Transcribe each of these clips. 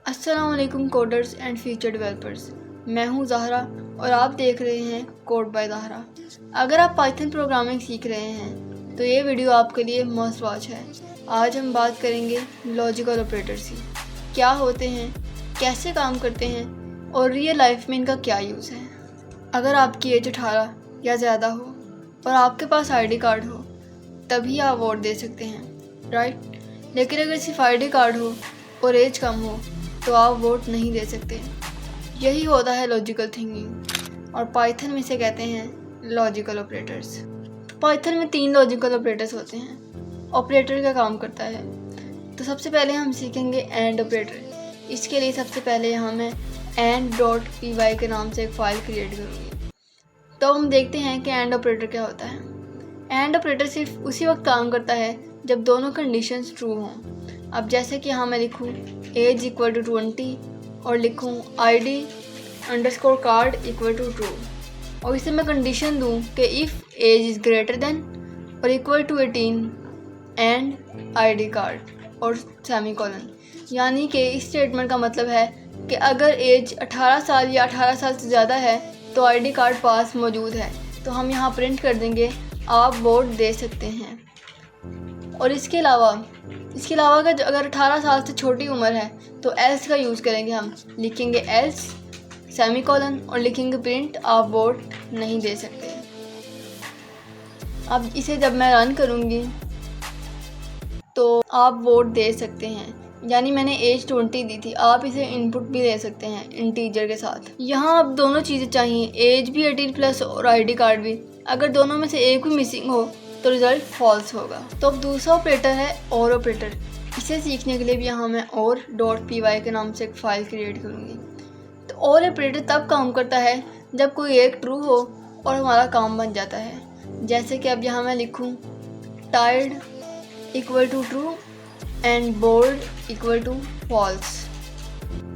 अस्सलाम वालेकुम coders and future developers. मैं हूं ज़हरा और आप देख रहे हैं कोड बाय ज़हरा। अगर आप पाइथन प्रोग्रामिंग सीख रहे हैं तो ये वीडियो आपके लिए मस्ट वॉच है। आज हम बात करेंगे लॉजिकल ऑपरेटर्स की, क्या होते हैं, कैसे काम करते हैं और रियल लाइफ में इनका क्या यूज़ है। अगर आपकी एज 18 या ज़्यादा हो और आपके पास ID कार्ड हो तभी आप वोट दे सकते हैं, राइट। लेकिन अगर सिर्फ ID कार्ड हो और एज कम हो तो आप वोट नहीं दे सकते। यही होता है लॉजिकल थिंकिंग और पाइथन में इसे कहते हैं लॉजिकल ऑपरेटर्स। पाइथन में 3 लॉजिकल ऑपरेटर्स होते हैं। ऑपरेटर का काम करता है तो सबसे पहले हम सीखेंगे एंड ऑपरेटर। इसके लिए सबसे पहले यहाँ मैं and.py के नाम से एक फ़ाइल क्रिएट करूँगी। तो हम देखते हैं कि एंड ऑपरेटर क्या होता है। एंड ऑपरेटर सिर्फ उसी वक्त काम करता है जब दोनों कंडीशंस ट्रू हों। अब जैसे कि यहाँ मैं लिखूँ एज इक्वल टू 20 और लिखूँ ID_card इक्वल टू ट्रू और इसे मैं कंडीशन दूँ कि if age is greater than और equal to 18 and ID card और सेमीकोलन। यानी कि इस स्टेटमेंट का मतलब है कि अगर एज 18 साल या 18 साल से ज़्यादा है तो ID कार्ड पास मौजूद है, तो हम यहाँ प्रिंट कर देंगे आप वोट दे सकते हैं। और इसके अलावा अगर 18 साल से छोटी उम्र है तो एल्स का यूज़ करेंगे। हम लिखेंगे एल्स सेमीकोलन और लिखेंगे प्रिंट आप वोट नहीं दे सकते। अब इसे जब मैं रन करूँगी तो आप वोट दे सकते हैं, यानी मैंने एज 20 दी थी। आप इसे इनपुट भी दे सकते हैं इंटीजर के साथ। यहाँ अब दोनों चीज़ें चाहिए, एज भी 18+ और ID कार्ड भी। अगर दोनों में से एक भी मिसिंग हो तो रिज़ल्ट फॉल्स होगा। तो अब दूसरा ऑपरेटर है और ऑपरेटर। इसे सीखने के लिए भी यहाँ मैं और.py के नाम से एक फ़ाइल क्रिएट करूँगी। तो और ऑपरेटर तब काम करता है जब कोई एक ट्रू हो और हमारा काम बन जाता है। जैसे कि अब यहाँ मैं लिखूँ tired equal to true and bored equal to false.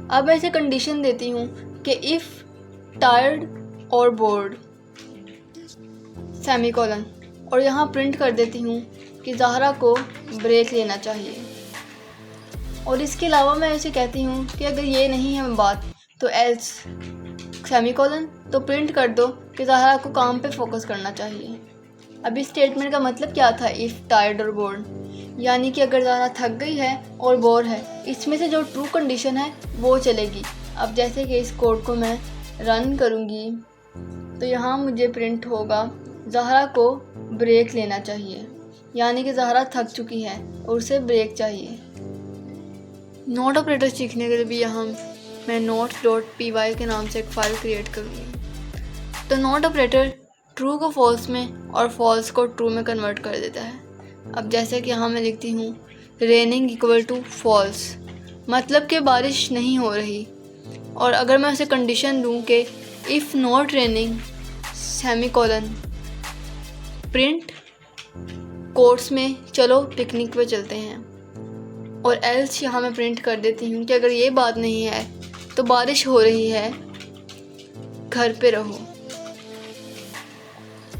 अब मैं इसे कंडीशन देती हूँ कि इफ़ टायर्ड और बोर्ड सेमीकोलन और यहाँ प्रिंट कर देती हूँ कि ज़हरा को ब्रेक लेना चाहिए। और इसके अलावा मैं इसे कहती हूँ कि अगर ये नहीं है बात तो एल्स सेमीकोलन तो प्रिंट कर दो कि ज़हरा को काम पे फोकस करना चाहिए। अब इस स्टेटमेंट का मतलब क्या था, इफ़ टायर्ड और बोर्ड, यानी कि अगर ज़हरा थक गई है और बोर है, इसमें से जो ट्रू कंडीशन है वो चलेगी। अब जैसे कि इस कोड को मैं रन करूँगी तो यहाँ मुझे प्रिंट होगा ज़हरा को ब्रेक लेना चाहिए, यानी कि ज़हरा थक चुकी है और उसे ब्रेक चाहिए। नोट ऑपरेटर सीखने के लिए भी यहाँ मैं notes.py के नाम से एक फ़ाइल क्रिएट करूँगी। तो नोट ऑपरेटर ट्रू को फॉल्स में और फॉल्स को ट्रू में कन्वर्ट कर देता है। अब जैसे कि यहाँ मैं लिखती हूँ रेनिंग इक्वल टू फॉल्स, मतलब कि बारिश नहीं हो रही। और अगर मैं उसे कंडीशन दूँ कि if not raining semicolon print course में चलो पिकनिक पे चलते हैं, और एल्स यहाँ मैं प्रिंट कर देती हूँ कि अगर ये बात नहीं है तो बारिश हो रही है, घर पे रहो।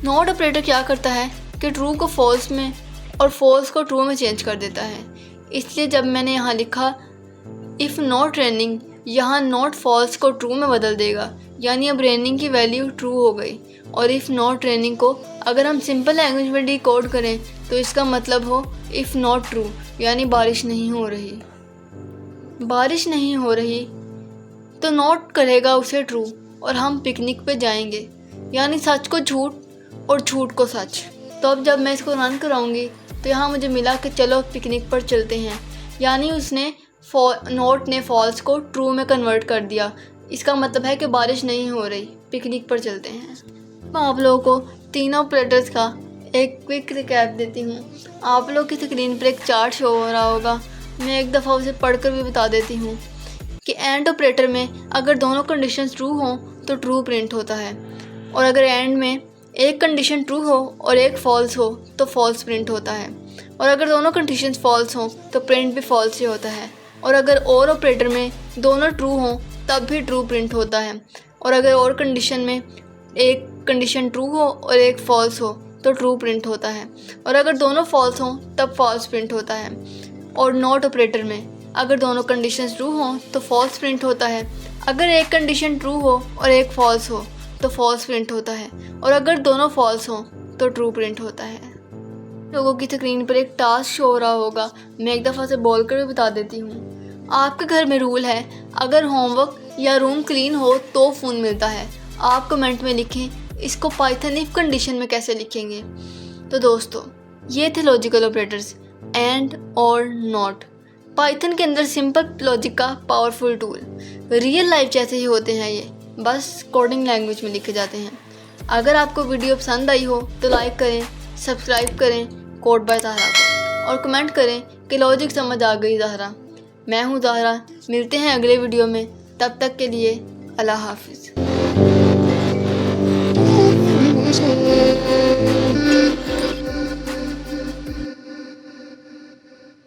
नॉट ऑपरेटर क्या करता है कि ट्रू को फॉल्स में और फॉल्स को ट्रू में चेंज कर देता है। इसलिए जब मैंने यहाँ लिखा इफ़ नॉट रेनिंग, यहाँ नॉट फॉल्स को ट्रू में बदल देगा, यानी अब रेनिंग की वैल्यू ट्रू हो गई। और इफ़ नॉट रेनिंग को अगर हम सिंपल लैंग्वेज में डिकोड करें तो इसका मतलब हो इफ़ नॉट ट्रू, यानी बारिश नहीं हो रही। बारिश नहीं हो रही तो नॉट करेगा उसे ट्रू और हम पिकनिक पे जाएंगे, यानी सच को झूठ और झूठ को सच। तो अब जब मैं इसको रन कराऊंगी तो यहाँ मुझे मिला कि चलो पिकनिक पर चलते हैं, यानी उसने नोट ने फॉल्स को ट्रू में कन्वर्ट कर दिया। इसका मतलब है कि बारिश नहीं हो रही, पिकनिक पर चलते हैं। मैं आप लोगों को तीनों ऑपरेटर्स का एक क्विक रिकैप देती हूँ। आप लोग की स्क्रीन पर एक चार्ट शो हो रहा होगा, मैं एक दफ़ा उसे पढ़कर भी बता देती हूँ कि एंड ऑपरेटर में अगर दोनों कंडीशंस ट्रू हों तो ट्रू प्रिंट होता है, और अगर एंड में एक कंडीशन ट्रू हो और एक फॉल्स हो तो फॉल्स प्रिंट होता है, और अगर दोनों कंडीशंस फॉल्स हों तो प्रिंट भी फॉल्स ही होता है, और अगर और ऑपरेटर में दोनों ट्रू हों तब भी ट्रू प्रिंट होता है, और अगर और कंडीशन में एक कंडीशन ट्रू हो और एक फॉल्स हो तो ट्रू प्रिंट होता है, और अगर दोनों फॉल्स हों तब फॉल्स प्रिंट होता है। और नॉट ऑपरेटर में अगर दोनों कंडीशंस ट्रू हों तो फॉल्स प्रिंट होता है, अगर एक कंडीशन ट्रू हो और एक फॉल्स हो तो फॉल्स प्रिंट होता है, और अगर दोनों फॉल्स हों तो ट्रू प्रिंट होता है। लोगों की स्क्रीन पर एक टास्क शो हो रहा होगा, मैं एक दफ़ा से बोल कर भी बता देती हूँ। आपके घर में रूल है, अगर होमवर्क या रूम क्लीन हो तो फ़ोन मिलता है। आप कमेंट में लिखें इसको पाइथन इफ कंडीशन में कैसे लिखेंगे। तो दोस्तों, ये थे लॉजिकल ऑपरेटर्स एंड और नॉट, पाइथन के अंदर सिंपल लॉजिक का पावरफुल टूल। रियल लाइफ जैसे ही होते हैं ये, बस कोडिंग लैंग्वेज में लिखे जाते हैं। अगर आपको वीडियो पसंद आई हो तो लाइक करें, सब्सक्राइब करें कोड बाय ज़हरा को, और कमेंट करें कि लॉजिक समझ आ गई ज़हरा। मैं हूँ ज़हरा, मिलते हैं अगले वीडियो में, तब तक के लिए अल्लाह हाफिज़।